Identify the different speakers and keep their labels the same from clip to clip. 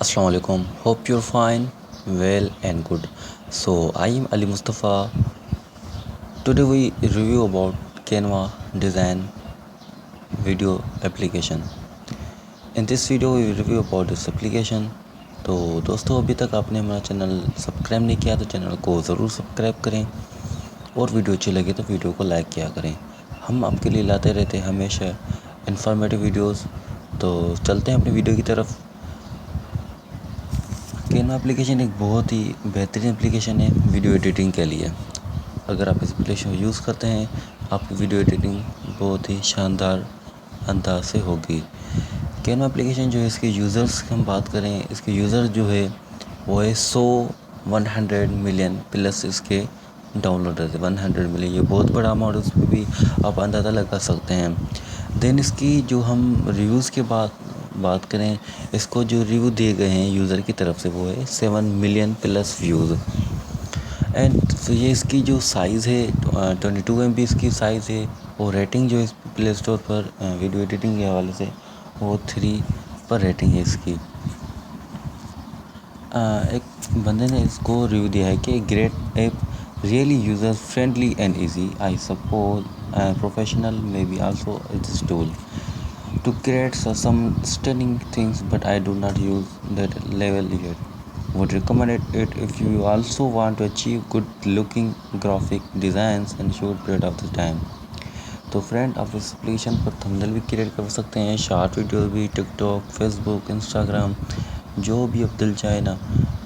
Speaker 1: Assalamu alaikum. Hope you're fine, well and good. So I am Ali Mustafa. Today we review about Canva design video application. In this video we review about this application. تو دوستو ابھی تک آپ نے ہمارا channel subscribe نہیں کیا تو چینل کو ضرور سبسکرائب کریں اور ویڈیو اچھی لگے تو ویڈیو کو لائک کیا کریں. ہم آپ کے لیے لاتے رہتے ہیں ہمیشہ انفارمیٹیو ویڈیوز. تو چلتے ہیں اپنی ویڈیو کی طرف. کینوا اپلیکیشن ایک بہت ہی بہترین اپلیکیشن ہے ویڈیو ایڈیٹنگ کے لیے. اگر آپ اس اپلیکیشن کو یوز کرتے ہیں آپ کی ویڈیو ایڈیٹنگ بہت ہی شاندار انداز سے ہوگی. کینوا اپلیکیشن جو ہے اس کے یوزرز کی ہم بات کریں, اس کے یوزر جو ہے وہ ہے 100 ملین پلس اس کے ڈاؤن لوڈرز ہے. 100 ملین یہ بہت بڑا اماؤنٹ, اس پہ بھی آپ اندازہ لگا سکتے ہیں. دین اس کی جو ہم ریویوز کے بات کریں, اس کو جو ریویو دیے گئے ہیں یوزر کی طرف سے وہ ہے 7 ملین پلس ویوز. اینڈ یہ اس کی جو سائز ہے 22 MB اس کی سائز ہے. اور ریٹنگ جو ہے پلے اسٹور پر ویڈیو ایڈیٹنگ کے حوالے سے وہ 3 پر ریٹنگ ہے اس کی. ایک بندے نے اس کو ریویو دیا ہے کہ great app really user friendly and easy. I suppose professional may be also this tool to create some stunning things, but I do not use that level yet. Would recommend it if you also want to achieve good looking graphic designs and short period of the time. تو friend آپ اس application پر تھمبنیل بھی create کر سکتے ہیں, short videos بھی, ٹک talk, face بک, Instagram, جو بھی اب دل چاہے نا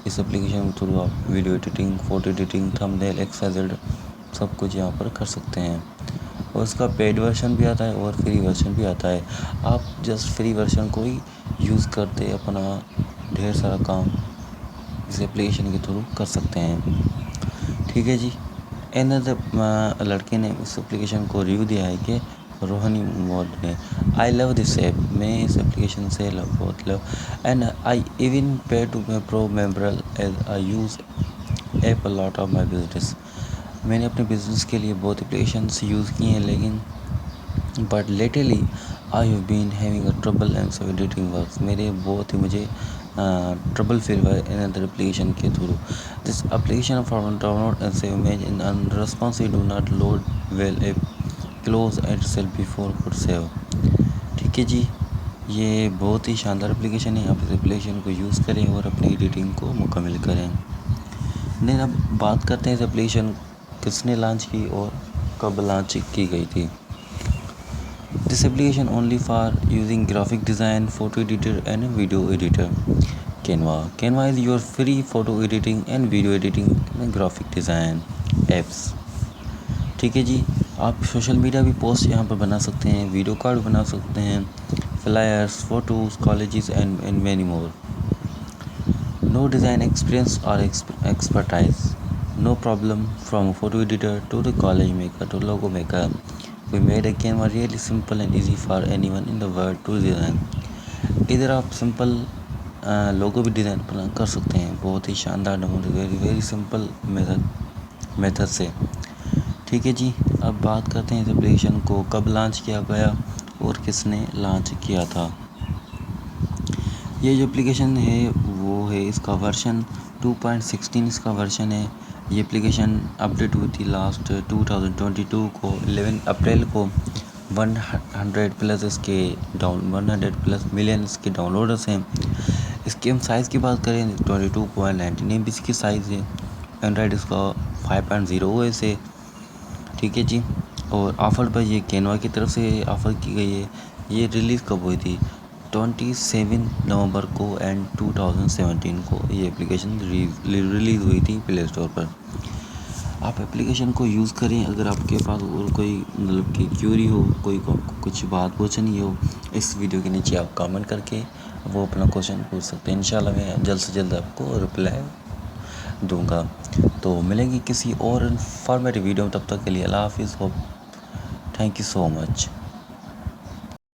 Speaker 1: اس اپلیکیشن کے تھرو آپ video editing, photo editing, تھمبنیل, XYZ سب کچھ یہاں پر کر سکتے ہیں. اور اس کا پیڈ ورژن بھی آتا ہے اور فری ورژن بھی آتا ہے. آپ جسٹ فری ورژن کو ہی یوز کرتے اپنا ڈھیر سارا کام اس اپلیکیشن کے تھرو کر سکتے ہیں. ٹھیک ہے جی. لڑکے نے اس اپلیکیشن کو ریویو دیا ہے کہ روہنی موڈ نے آئی لو دس ایپ. میں اس اپلیکیشن سے بہت love and I even pay to my pro member as I use app lot of my business. میں نے اپنے بزنس کے لیے بہت اپلیکیشنس یوز کی ہیں, لیکن but literally I have been having a trouble and so editing works. میرے بہت ہی مجھے ٹربل فیل ہوا ہے ان ادر اپلیکیشن کے through. This application for download and save image in response do not load well app close at sale before for save. ٹھیک ہے جی. یہ بہت ہی شاندار اپلیکیشن ہے. آپ اس اپلیکیشن کو یوز کریں اور اپنی ایڈیٹنگ کو مکمل کریں. دین اب بات کرتے ہیں اس اپلیکیشن کس نے لانچ کی اور کب لانچ کی گئی تھی. This application only for using graphic design, photo editor and video editor. Canva is your free photo editing and video editing graphic design apps. ٹھیک ہے جی. آپ سوشل میڈیا بھی پوسٹ یہاں پر بنا سکتے ہیں, ویڈیو کارڈ بنا سکتے ہیں, flyers, photos, collages and many more. No design experience or expertise. No problem. From photo editor to the college maker to logo maker, we made a Canva really simple and easy for anyone in the world to design. ادھر آپ simple لوگو بھی design کر سکتے ہیں بہت ہی شاندار نمونے, very simple method سے. ٹھیک ہے جی. اب بات کرتے ہیں اس اپلیکیشن کو کب لانچ کیا گیا اور کس نے لانچ کیا تھا. یہ جو اپلیکیشن ہے وہ ہے اس کا ورژن 2.16 اس کا ورژن ہے. یہ اپلیکیشن اپڈیٹ ہوئی تھی لاسٹ 2022 کو 11 اپریل کو. 100 پلس اس کے 100 پلس ملین اس کے ڈاؤن لوڈرس ہیں. اس کے ہم سائز کی بات کریں 22.19 MB اس کی سائز ہے. اینڈرائڈ اس کا 5.0 OS ہے. ٹھیک ہے جی. اور آفر پر یہ کینوا کی طرف سے آفر کی گئی ہے. یہ ریلیز کب ہوئی تھی 27 نومبر کو اینڈ 2017 کو یہ اپلیکیشن ریلیز ہوئی تھی پلے اسٹور پر. آپ اپلیکیشن کو یوز کریں. اگر آپ کے پاس اور کوئی مطلب کہ کیوری ہو, کوئی کچھ بات پوچھنی ہو, اس ویڈیو کے نیچے آپ کامنٹ کر کے وہ اپنا کوشچن پوچھ سکتے ہیں. انشاءاللہ میں جلد سے جلد آپ کو رپلائی دوں گا. تو ملیں گی کسی اور انفارمیٹیو ویڈیو میں, تب تک کے لیے اللہ حافظ. Hope thank you so much.